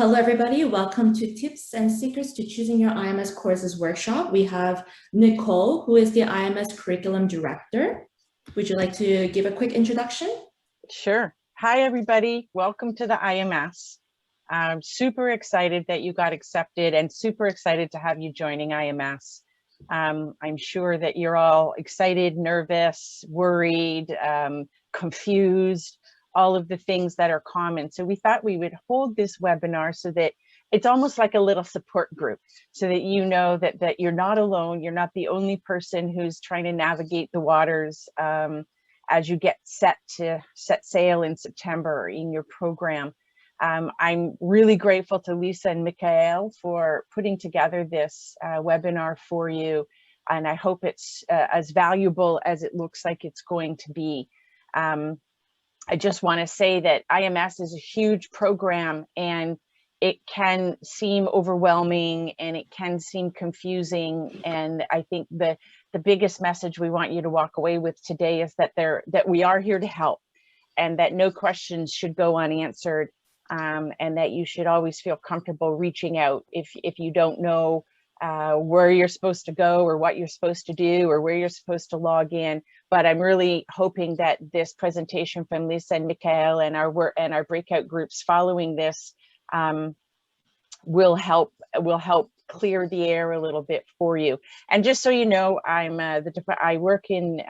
Hello, everybody. Welcome to Tips and Secrets to Choosing Your IMS Courses workshop. We have Nicole, who is the IMS Curriculum Director. Would you like to give a quick introduction? Sure. Hi, everybody. Welcome to the IMS. I'm super excited that you got accepted and super excited to have you joining IMS. I'm sure that you're all excited, nervous, worried, confused, all of the things that are common. So we thought we would hold this webinar so that it's almost like a little support group, so that you know that you're not alone. You're not the only person who's trying to navigate the waters as you get set sail in September in your program. I'm really grateful to Lisa and Michael for putting together this webinar for you, and I hope it's as valuable as it looks like it's going to be. I just want to say that IMS is a huge program, and it can seem overwhelming and it can seem confusing. And I think the biggest message we want you to walk away with today is that we are here to help, and that no questions should go unanswered, and that you should always feel comfortable reaching out if you don't know where you're supposed to go or what you're supposed to do or where you're supposed to log in. But I'm really hoping that this presentation from Lisa and Michael and our breakout groups following this will help clear the air a little bit for you. And just so you know, I work in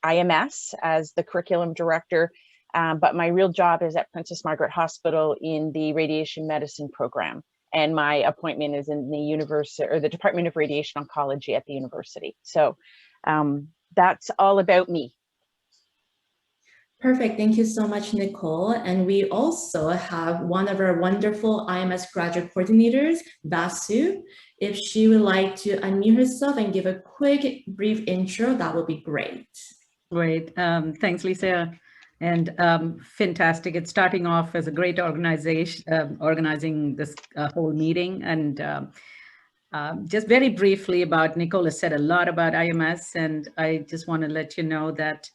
IMS as the curriculum director, but my real job is at Princess Margaret Hospital in the radiation medicine program. And my appointment is in the university or the Department of Radiation Oncology at the university. So that's all about me. Perfect. Thank you so much, Nicole. And we also have one of our wonderful IMS graduate coordinators, Vasu. If she would like to unmute herself and give a quick, brief intro, that would be great. Great. Thanks, Lisa. And fantastic. It's starting off as a great organization, organizing this whole meeting. And just very briefly about, Nicole has said a lot about IMS, and I just want to let you know that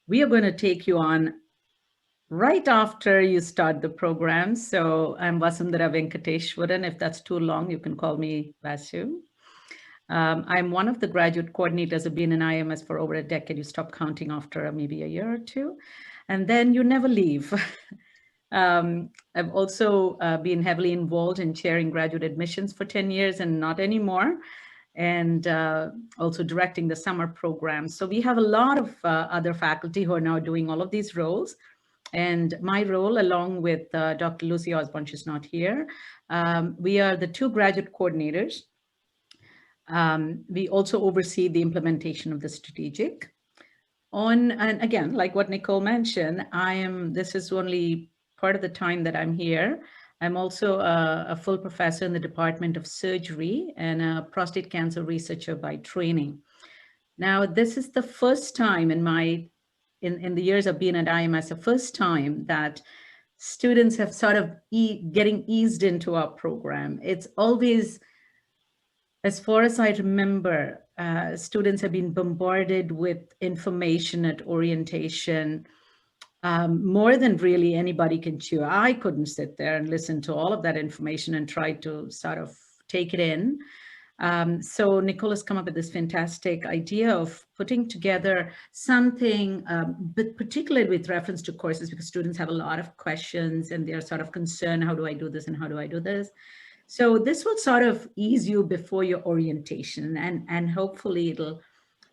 we are going to take you on right after you start the program. So I'm Vasundhara Venkateshwaran. If that's too long, you can call me Vasu. I'm one of the graduate coordinators. I've been in IMS for over a decade. You stop counting after maybe a year or two, and then you never leave. I've also been heavily involved in chairing graduate admissions for 10 years and not anymore, and also directing the summer program. So we have a lot of other faculty who are now doing all of these roles. And my role, along with Dr. Lucy Osborne, she's not here, we are the two graduate coordinators. We also oversee the implementation of the strategic. And again, like what Nicole mentioned, this is only part of the time that I'm here. I'm also a full professor in the Department of Surgery and a prostate cancer researcher by training. Now, this is the first time in the years of being at IMS, the first time that students have sort of getting eased into our program. It's always, as far as I remember, students have been bombarded with information at orientation, more than really anybody can chew. I couldn't sit there and listen to all of that information and try to sort of take it in. So Nicole has come up with this fantastic idea of putting together something, but particularly with reference to courses, because students have a lot of questions and they're sort of concerned, how do I do this and how do I do this? So this will sort of ease you before your orientation, and hopefully it'll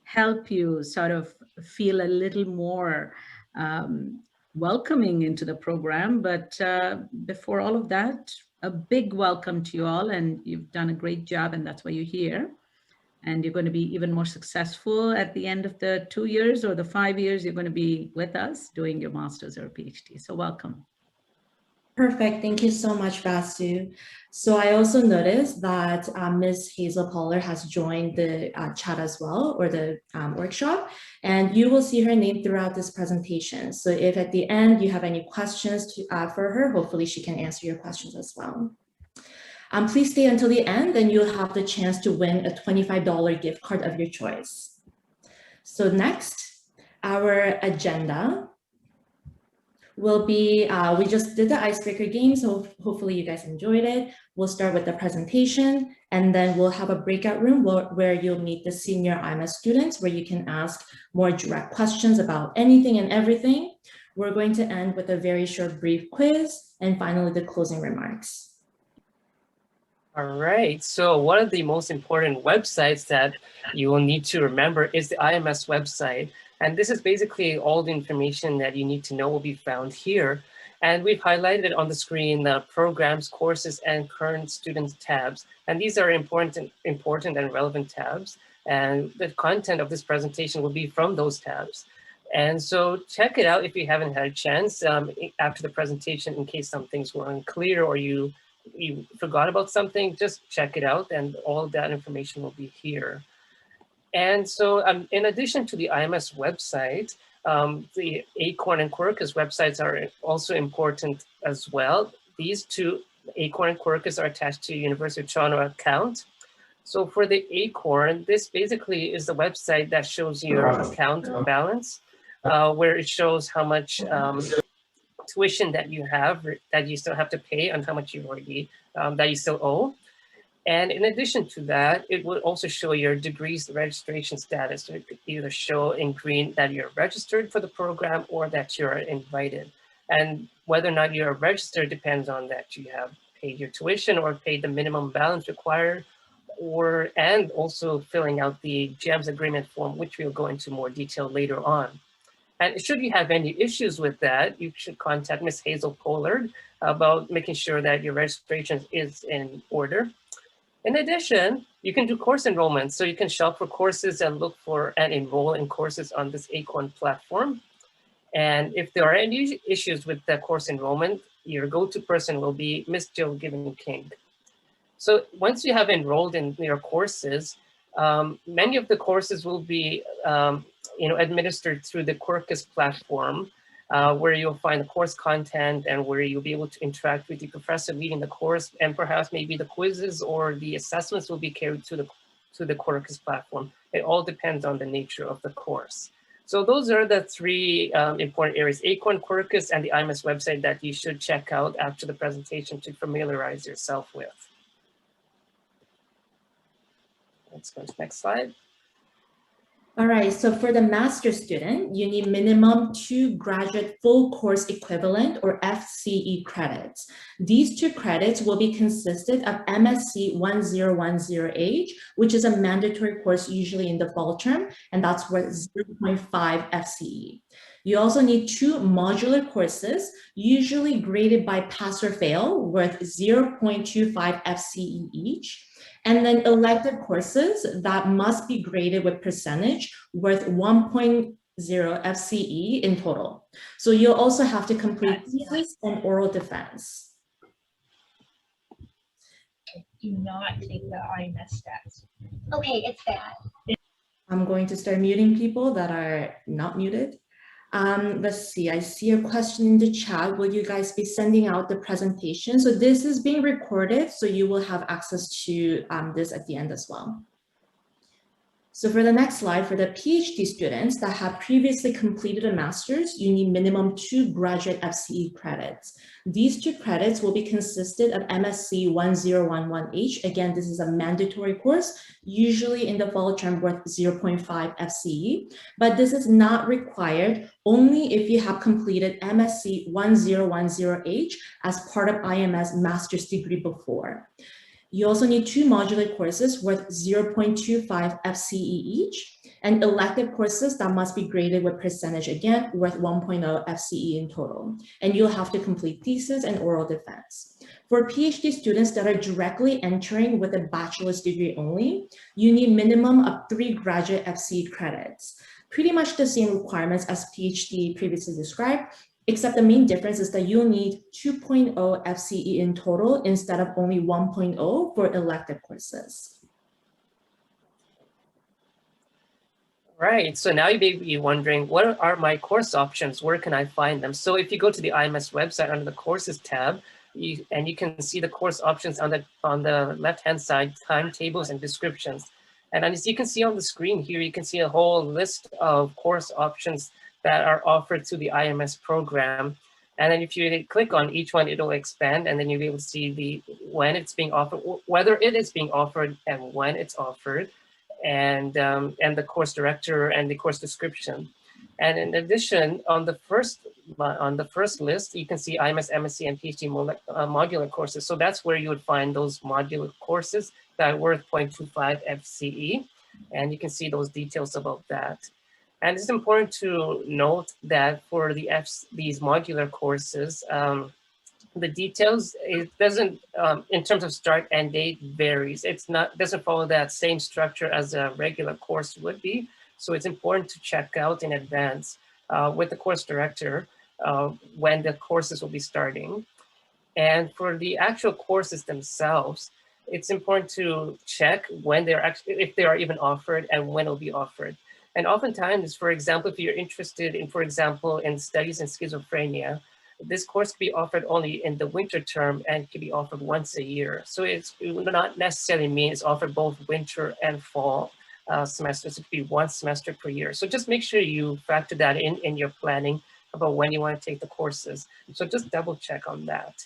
help you sort of feel a little more welcoming into the program. But before all of that, a big welcome to you all, and you've done a great job, and that's why you're here. And you're going to be even more successful at the end of the 2 years or the 5 years you're going to be with us doing your master's or PhD. So welcome. Perfect. Thank you so much, Vasu. So I also noticed that Ms. Hazel Pollard has joined the chat as well, or the workshop, and you will see her name throughout this presentation. So if at the end you have any questions for her, hopefully she can answer your questions as well. Please stay until the end, then you'll have the chance to win a $25 gift card of your choice. So next, our agenda. will be, we just did the icebreaker game, so hopefully you guys enjoyed it. We'll start with the presentation, and then we'll have a breakout room where you'll meet the senior IMS students, where you can ask more direct questions about anything and everything. We're going to end with a very short, brief quiz, and finally the closing remarks. All right, so one of the most important websites that you will need to remember is the IMS website. And this is basically all the information that you need to know will be found here. And we've highlighted on the screen the programs, courses, and current students tabs. And these are important and relevant tabs. And the content of this presentation will be from those tabs. And so check it out if you haven't had a chance after the presentation, in case some things were unclear or you forgot about something, just check it out, and all of that information will be here. And so in addition to the IMS website, the Acorn and Quercus websites are also important as well. These two, Acorn and Quercus, are attached to University of Toronto account. So for the Acorn, this basically is the website that shows your account balance, where it shows how much tuition that you have, that you still have to pay, and how much you already, that you still owe. And in addition to that, it will also show your degrees registration status. So it could either show in green that you're registered for the program or that you're invited. And whether or not you're registered depends on that you have paid your tuition or paid the minimum balance required, and also filling out the GEMS agreement form, which we'll go into more detail later on. And should you have any issues with that, you should contact Ms. Hazel Pollard about making sure that your registration is in order. In addition, you can do course enrollment. So you can shop for courses and look for and enroll in courses on this Acorn platform. And if there are any issues with the course enrollment, your go-to person will be Ms. Jill Given-King. So once you have enrolled in your courses, many of the courses will be administered through the Quercus platform, where you'll find the course content and where you'll be able to interact with the professor leading the course, and perhaps maybe the quizzes or the assessments will be carried to the Quercus platform. It all depends on the nature of the course. So those are the three important areas: Acorn, Quercus, and the IMS website that you should check out after the presentation to familiarize yourself with. Let's go to the next slide. All right, so for the master student, you need minimum 2 graduate full course equivalent or FCE credits. These 2 credits will be consisted of MSc 1010H, which is a mandatory course usually in the fall term, and that's worth 0.5 FCE. You also need 2 modular courses, usually graded by pass or fail, worth 0.25 FCE each. And then elective courses that must be graded with percentage, worth 1.0 FCE in total. So you'll also have to complete thesis and oral defense. Do not take the IMS test. Okay, it's bad. I'm going to start muting people that are not muted. Let's see, I see a question in the chat. Will you guys be sending out the presentation? So this is being recorded, so you will have access to this at the end as well. So for the next slide, for the PhD students that have previously completed a master's, you need minimum 2 graduate FCE credits. These 2 credits will be consisted of MSc 1011H. Again, this is a mandatory course, usually in the fall term worth 0.5 FCE, but this is not required only if you have completed MSc 1010H as part of IMS master's degree before. You also need 2 modular courses worth 0.25 FCE each, and elective courses that must be graded with percentage, again, worth 1.0 FCE in total. And you'll have to complete thesis and oral defense. For PhD students that are directly entering with a bachelor's degree only, you need minimum of 3 graduate FCE credits. Pretty much the same requirements as PhD previously described, except the main difference is that you'll need 2.0 FCE in total instead of only 1.0 for elective courses. Right, so now you may be wondering, what are my course options? Where can I find them? So if you go to the IMS website under the courses tab, you can see the course options on the left-hand side, timetables and descriptions. And as you can see on the screen here, you can see a whole list of course options that are offered to the IMS program. And then if you click on each one, it'll expand, and then you'll be able to see when it's being offered, whether it is being offered and when it's offered, and the course director and the course description. And in addition, on the first list, you can see IMS, MSc, and PhD modular courses. So that's where you would find those modular courses that are worth 0.25 FCE. And you can see those details about that. And it's important to note that for these modular courses, the details, it doesn't, in terms of start and date, varies. Doesn't follow that same structure as a regular course would be. So it's important to check out in advance with the course director when the courses will be starting. And for the actual courses themselves, it's important to check when they're actually, if they are even offered and when it'll be offered. And oftentimes, for example, if you're interested in, for example, in studies in schizophrenia, this course can be offered only in the winter term and can be offered once a year. So it will not necessarily mean it's offered both winter and fall semesters. It could be one semester per year. So just make sure you factor that in your planning about when you want to take the courses. So just double check on that.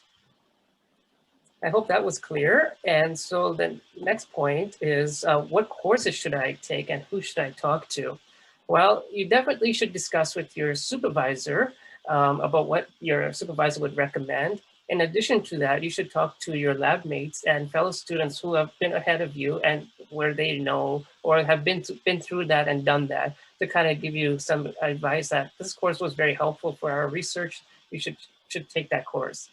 I hope that was clear. And so the next point is what courses should I take and who should I talk to? Well, you definitely should discuss with your supervisor about what your supervisor would recommend. In addition to that, you should talk to your lab mates and fellow students who have been ahead of you and where they know or have been through that and done that to kind of give you some advice that this course was very helpful for our research. You should take that course.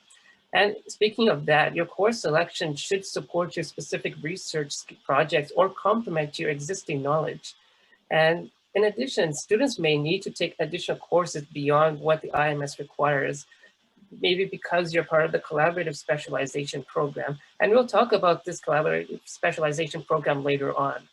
And speaking of that, your course selection should support your specific research projects or complement your existing knowledge. And in addition, students may need to take additional courses beyond what the IMS requires, maybe because you're part of the collaborative specialization program. And we'll talk about this collaborative specialization program later on.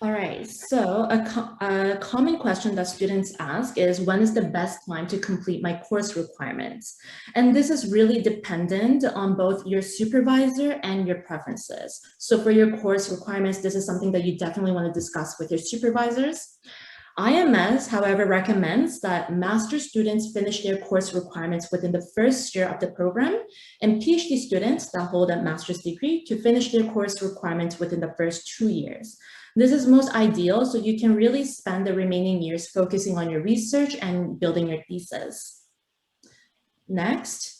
All right, so a common question that students ask is, when is the best time to complete my course requirements? And this is really dependent on both your supervisor and your preferences. So for your course requirements, this is something that you definitely want to discuss with your supervisors. IMS, however, recommends that master students finish their course requirements within the first year of the program, and PhD students that hold a master's degree to finish their course requirements within the first 2 years. This is most ideal, so you can really spend the remaining years focusing on your research and building your thesis. Next.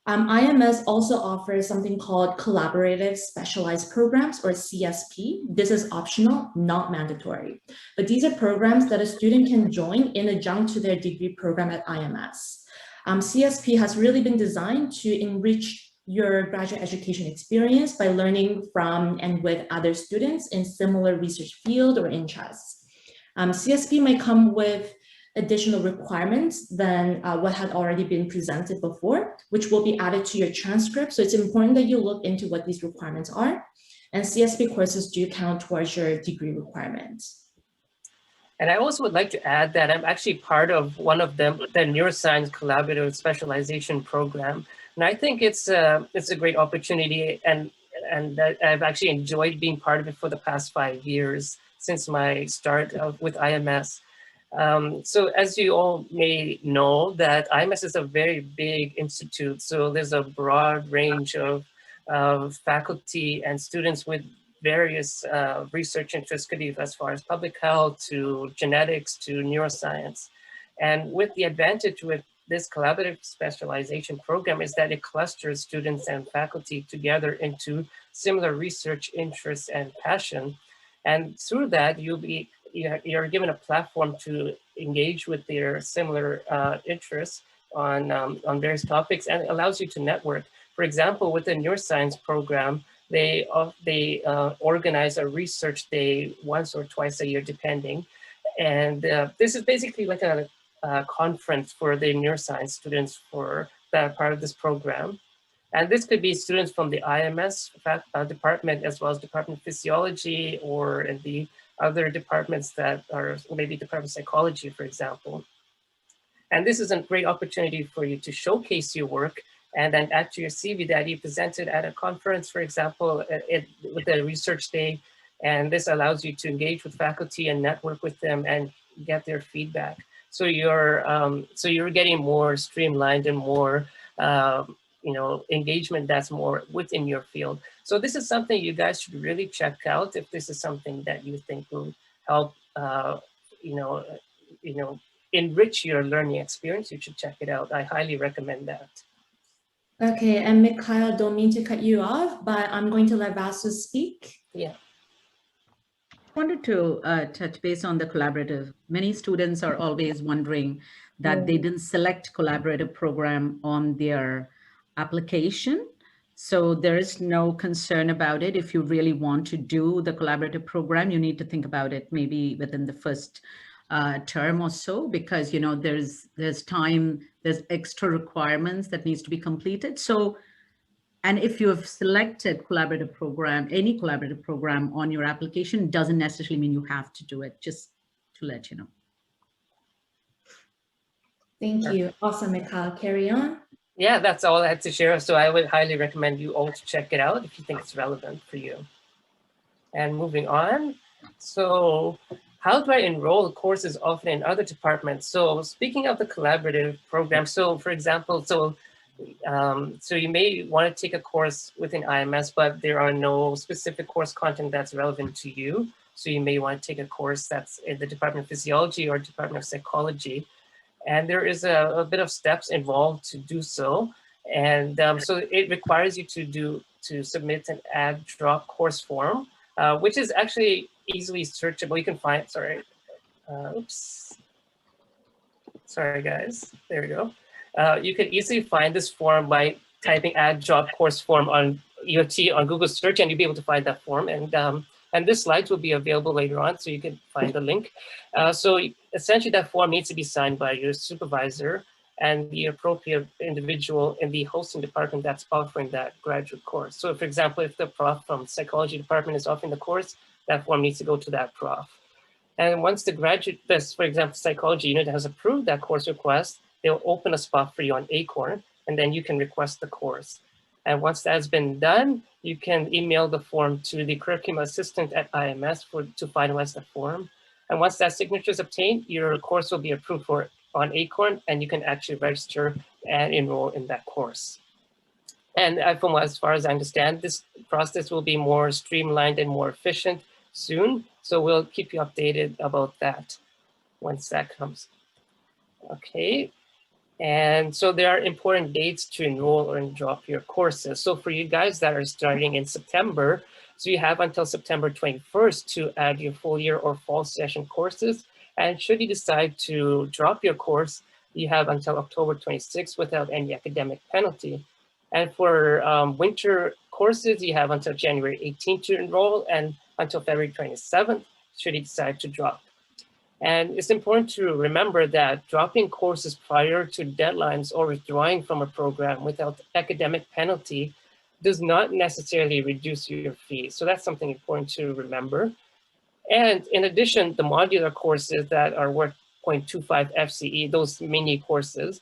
IMS also offers something called Collaborative Specialized Programs, or CSP. This is optional, not mandatory. But these are programs that a student can join in adjunct to their degree program at IMS. CSP has really been designed to enrich your graduate education experience by learning from and with other students in similar research field or interests. CSP may come with additional requirements than what had already been presented before, which will be added to your transcript. So it's important that you look into what these requirements are. And CSP courses do count towards your degree requirements. And I also would like to add that I'm actually part of one of them, the Neuroscience Collaborative Specialization Program. And I think it's a great opportunity, and I've actually enjoyed being part of it for the past 5 years since my start with IMS. So as you all may know, that IMS is a very big institute. So there's a broad range of faculty and students with various research interests, could be as far as public health to genetics to neuroscience. And with the advantage with this collaborative specialization program is that it clusters students and faculty together into similar research interests and passion. And through that, you're given a platform to engage with their similar interests on various topics, and it allows you to network. For example, with the neuroscience program, they organize a research day once or twice a year, depending. And this is basically like a conference for the neuroscience students for that are part of this program. And this could be students from the IMS department, as well as Department of Physiology, or in the other departments that are maybe Department of Psychology, for example. And this is a great opportunity for you to showcase your work and then add to your CV that you presented at a conference, for example, with a research day, And this allows you to engage with faculty and network with them and get their feedback. So you're getting more streamlined and more engagement that's more within your field. So this is something you guys should really check out if this is something that you think will help enrich your learning experience. You should check it out. I highly recommend that. Okay, and Mikhail, don't mean to cut you off, but I'm going to let Vasu speak. Yeah. I wanted to touch base on the collaborative. Many students are always wondering that they didn't select collaborative program on their application. So there is no concern about it. If you really want to do the collaborative program, you need to think about it maybe within the first term or so, because there's time, there's extra requirements that needs to be completed. So, and if you have selected collaborative program, any collaborative program on your application, doesn't necessarily mean you have to do it, just to let you know. Thank you. Awesome, Mikhail. Carry on. Yeah, that's all I had to share. So I would highly recommend you all to check it out if you think it's relevant for you. And moving on. So how do I enroll courses often in other departments? So speaking of the collaborative program, so for example, so you may want to take a course within IMS, but there are no specific course content that's relevant to you. So you may want to take a course that's in the Department of Physiology or Department of Psychology. And there is a bit of steps involved to do so. And so it requires you to submit an add drop course form, which is actually easily searchable. You can find, oops. Sorry guys, there we go. You can easily find this form by typing add job course form on EOT on Google search, and you'll be able to find that form. And this slides will be available later on, so you can find the link. So essentially that form needs to be signed by your supervisor and the appropriate individual in the hosting department that's offering that graduate course. So for example, if the prof from psychology department is offering the course, that form needs to go to that prof. And once the graduate, for example, psychology unit has approved that course request, they'll open a spot for you on Acorn, and then you can request the course. And once that's been done, you can email the form to the curriculum assistant at IMS to finalize the form. And once that signature is obtained, your course will be approved on Acorn, and you can actually register and enroll in that course. And from as far as I understand, this process will be more streamlined and more efficient soon. So we'll keep you updated about that once that comes. Okay. And so there are important dates to enroll or drop your courses. So for you guys that are starting in September, so you have until September 21st to add your full year or fall session courses. And should you decide to drop your course, you have until October 26th without any academic penalty. And for winter courses, you have until January 18th to enroll and until February 27th should you decide to drop. And it's important to remember that dropping courses prior to deadlines or withdrawing from a program without academic penalty does not necessarily reduce your fee. So that's something important to remember. And in addition, the modular courses that are worth 0.25 FCE, those mini courses,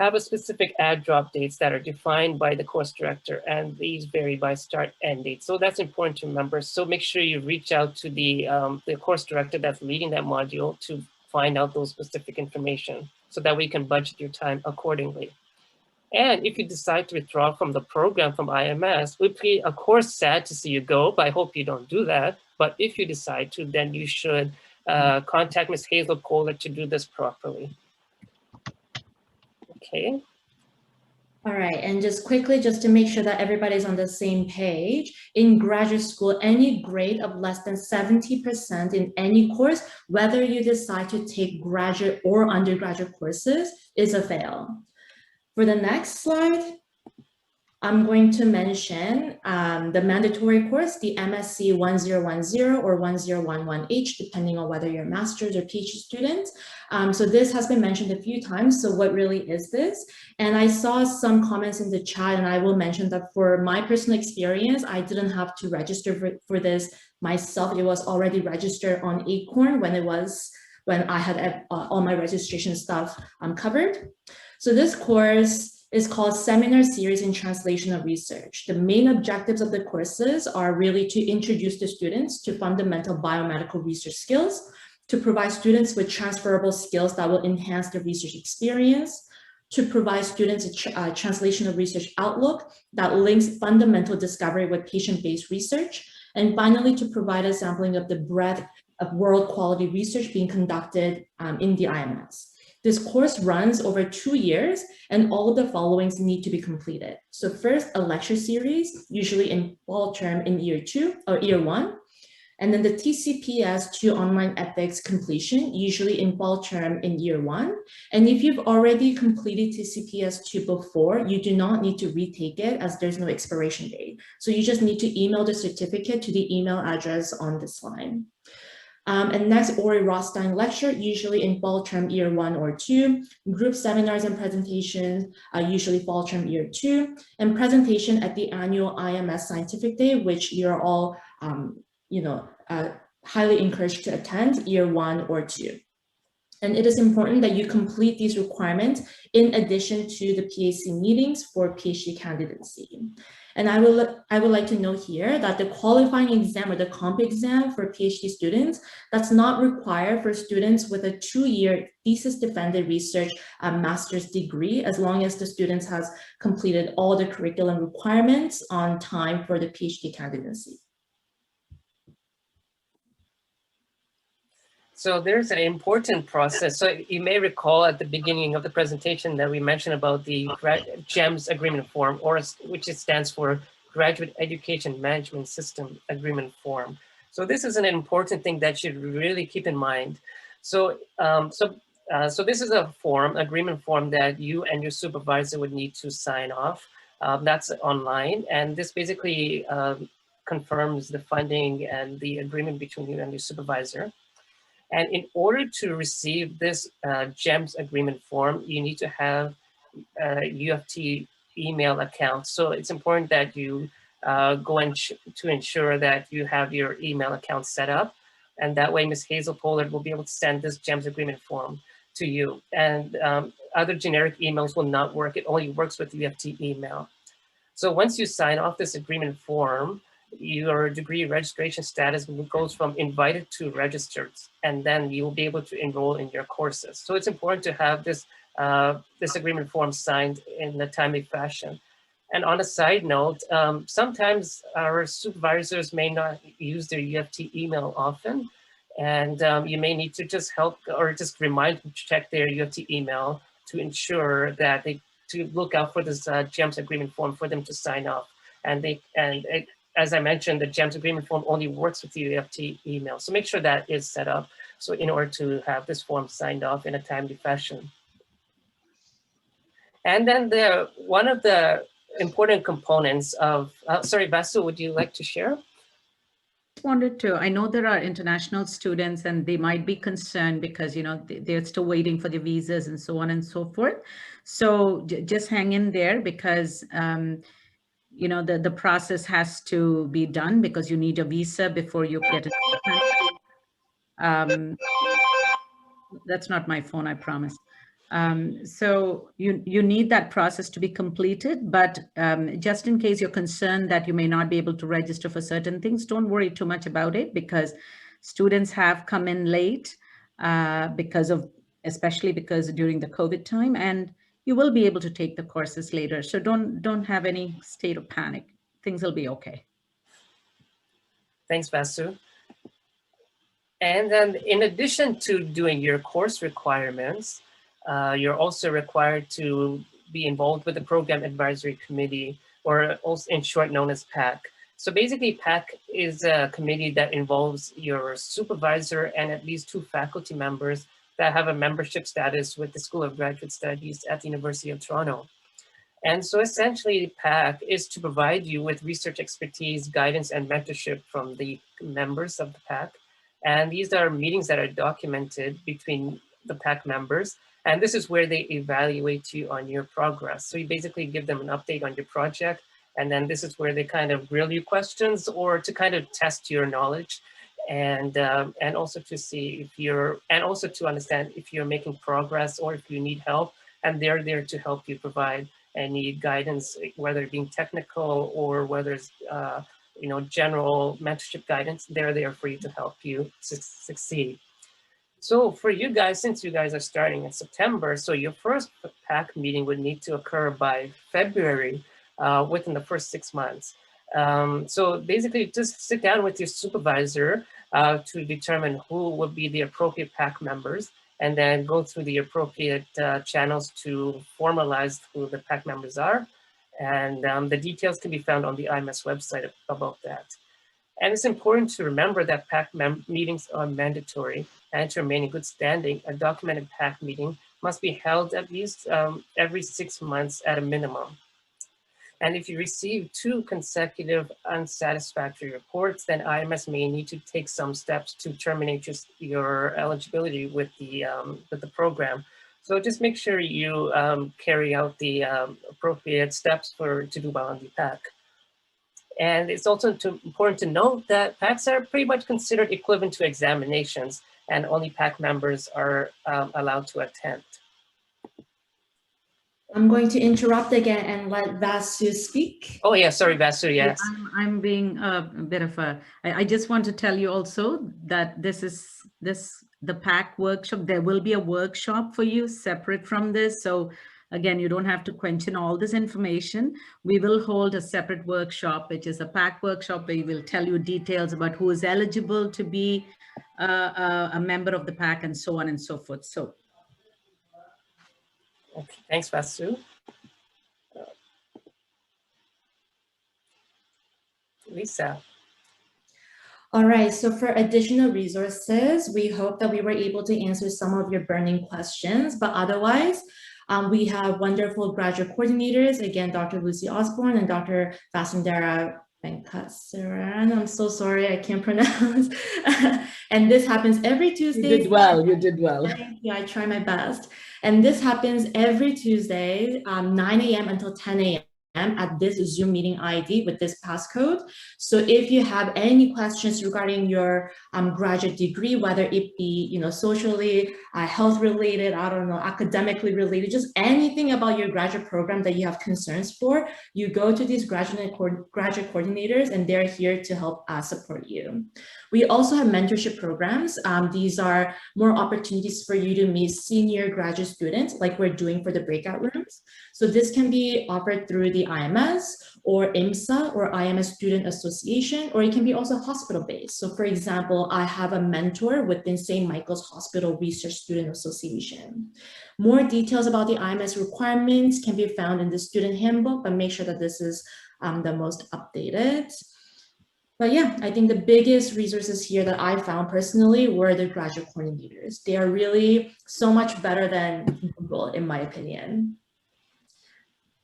have a specific add drop dates that are defined by the course director, and these vary by start end date. So that's important to remember. So make sure you reach out to the course director that's leading that module to find out those specific information so that we can budget your time accordingly. And if you decide to withdraw from the program from IMS, we'd be, of course, sad to see you go, but I hope you don't do that. But if you decide to, then you should contact Ms. Hazel Kohler to do this properly. Okay. All right, and just quickly, just to make sure that everybody's on the same page, in graduate school, any grade of less than 70% in any course, whether you decide to take graduate or undergraduate courses, is a fail. For the next slide, I'm going to mention the mandatory course, the MSc 1010 or 1011H, depending on whether you're a master's or PhD student. So this has been mentioned a few times. So what really is this? And I saw some comments in the chat, and I will mention that for my personal experience, I didn't have to register for this myself. It was already registered on Acorn when I had all my registration stuff covered. So this course is called Seminar Series in Translational Research. The main objectives of the courses are really to introduce the students to fundamental biomedical research skills, to provide students with transferable skills that will enhance their research experience, to provide students a translational research outlook that links fundamental discovery with patient-based research, and finally, to provide a sampling of the breadth of world quality research being conducted in the IMS. This course runs over 2 years, and all of the followings need to be completed. So first, a lecture series, usually in fall term in year 2 or year 1. And then the TCPS2 online ethics completion, usually in fall term in year 1. And if you've already completed TCPS2 before, you do not need to retake it as there's no expiration date. So you just need to email the certificate to the email address on this line. And next, Ori Rothstein lecture, usually in fall term year 1 or 2, group seminars and presentations, usually fall term year 2, and presentation at the annual IMS Scientific Day, which you're all highly encouraged to attend year 1 or 2. And it is important that you complete these requirements in addition to the PAC meetings for PhD candidacy. And I would like to note here that the qualifying exam or the comp exam for PhD students, that's not required for students with a 2-year thesis defended research master's degree, as long as the students has completed all the curriculum requirements on time for the PhD candidacy. So there's an important process. So you may recall at the beginning of the presentation that we mentioned about the GEMS agreement form, or which stands for Graduate Education Management System Agreement Form. So this is an important thing that you should really keep in mind. So, so this is a form, agreement form that you and your supervisor would need to sign off. That's online, and this basically confirms the funding and the agreement between you and your supervisor. And in order to receive this GEMS agreement form, you need to have a UFT email account. So it's important that you go and to ensure that you have your email account set up. And that way, Ms. Hazel Pollard will be able to send this GEMS agreement form to you. And other generic emails will not work. It only works with UFT email. So once you sign off this agreement form, your degree registration status goes from invited to registered, and then you will be able to enroll in your courses. So it's important to have this, this agreement form signed in a timely fashion. And on a side note, sometimes our supervisors may not use their UFT email often, and you may need to just help or just remind them to check their UFT email to ensure that to look out for this GEMS agreement form for them to sign off. As I mentioned, the GEMS agreement form only works with the UFT email. So make sure that is set up. So in order to have this form signed off in a timely fashion. And then one of the important components of, sorry, Basu, would you like to share? Wanted to, I know there are international students and they might be concerned because, you know, they're still waiting for the visas and so on and so forth. So just hang in there because, you know, the process has to be done because you need a visa before you get it. That's not my phone, I promise. So you need that process to be completed, but just in case you're concerned that you may not be able to register for certain things, don't worry too much about it because students have come in late especially because during the COVID time, and you will be able to take the courses later. So don't have any state of panic. Things will be okay. Thanks, Basu. And then in addition to doing your course requirements, you're also required to be involved with the Program Advisory Committee, or also in short known as PAC. So basically PAC is a committee that involves your supervisor and at least 2 faculty members that have a membership status with the School of Graduate Studies at the University of Toronto. And so essentially PAC is to provide you with research expertise, guidance, and mentorship from the members of the PAC. And these are meetings that are documented between the PAC members. And this is where they evaluate you on your progress. So you basically give them an update on your project. And then this is where they kind of grill you questions or to kind of test your knowledge and also to see if also to understand if you're making progress or if you need help. And they're there to help you provide any guidance, whether it being technical or whether it's general mentorship guidance. They're there for you to help you succeed. So for you guys, since you guys are starting in September, so your first PAC meeting would need to occur by February, within the first 6 months. So basically just sit down with your supervisor to determine who would be the appropriate PAC members, and then go through the appropriate channels to formalize who the PAC members are. And the details can be found on the IMS website about that. And it's important to remember that PAC meetings are mandatory, and to remain in good standing, a documented PAC meeting must be held at least every 6 months at a minimum. And if you receive 2 consecutive unsatisfactory reports, then IMS may need to take some steps to terminate your eligibility with the program. So just make sure you carry out the appropriate steps to do well on the PAC. And it's also important to note that PACs are pretty much considered equivalent to examinations, and only PAC members are allowed to attend. I'm going to interrupt again and let Vasu speak. Oh yeah, sorry Vasu, yes. I'm being a bit of I just want to tell you also that the PAC workshop, there will be a workshop for you separate from this. So again, you don't have to quench in all this information. We will hold a separate workshop, which is a PAC workshop, where we will tell you details about who is eligible to be a member of the PAC and so on and so forth. So. Okay, thanks, Vasu. Lisa. All right, so for additional resources, we hope that we were able to answer some of your burning questions, but otherwise, we have wonderful graduate coordinators, again, Dr. Lucy Osborne and Dr. Vasundhara Venkateswaran. I'm so sorry, I can't pronounce. And this happens every Tuesday. You did well, you did well. Yeah, I try my best. And this happens every Tuesday, 9 a.m. until 10 a.m. at this Zoom meeting ID with this passcode. So if you have any questions regarding your graduate degree, whether it be socially, health related, I don't know, academically related, just anything about your graduate program that you have concerns for, you go to these graduate coordinators, and they're here to help support you. We also have mentorship programs. These are more opportunities for you to meet senior graduate students, like we're doing for the breakout rooms. So this can be offered through the IMS or IMSA or IMS Student Association, or it can be also hospital-based. So for example, I have a mentor within St. Michael's Hospital Research Student Association. More details about the IMS requirements can be found in the student handbook, but make sure that this is the most updated. But yeah, I think the biggest resources here that I found personally were the graduate coordinators. They are really so much better than Google, in my opinion.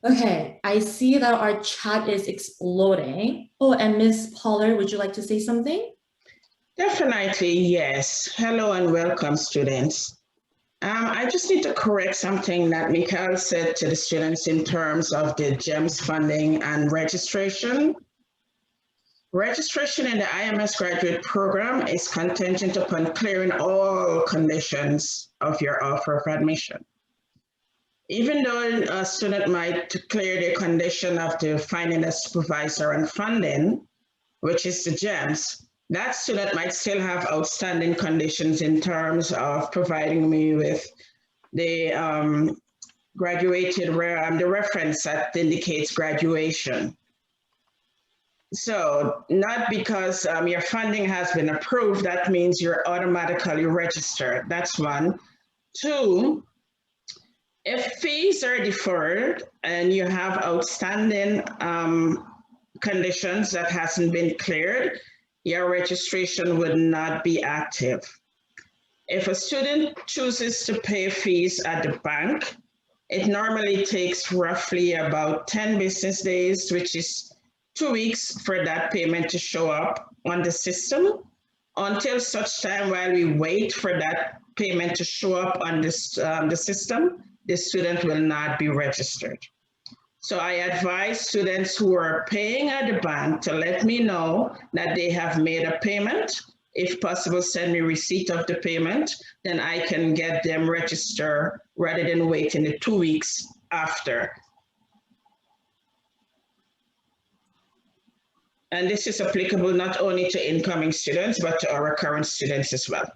Okay, I see that our chat is exploding. Oh, and Ms. Pollard, would you like to say something? Definitely, yes. Hello and welcome, students. I just need to correct something that Mikhail said to the students in terms of the GEMS funding and registration. Registration in the IMS graduate program is contingent upon clearing all conditions of your offer of admission. Even though a student might clear the condition of the finding a supervisor and funding, which is the GEMS, that student might still have outstanding conditions in terms of providing me with the the reference that indicates graduation. So not because your funding has been approved, that means you're automatically registered. That's one. Two, if fees are deferred and you have outstanding conditions that hasn't been cleared, your registration would not be active. If a student chooses to pay fees at the bank, it normally takes roughly about 10 business days, which is 2 weeks for that payment to show up on the system. Until such time while we wait for that payment to show up on this, the system, the student will not be registered. So I advise students who are paying at the bank to let me know that they have made a payment. If possible, send me receipt of the payment, then I can get them registered rather than waiting the 2 weeks after. And this is applicable not only to incoming students, but to our current students as well.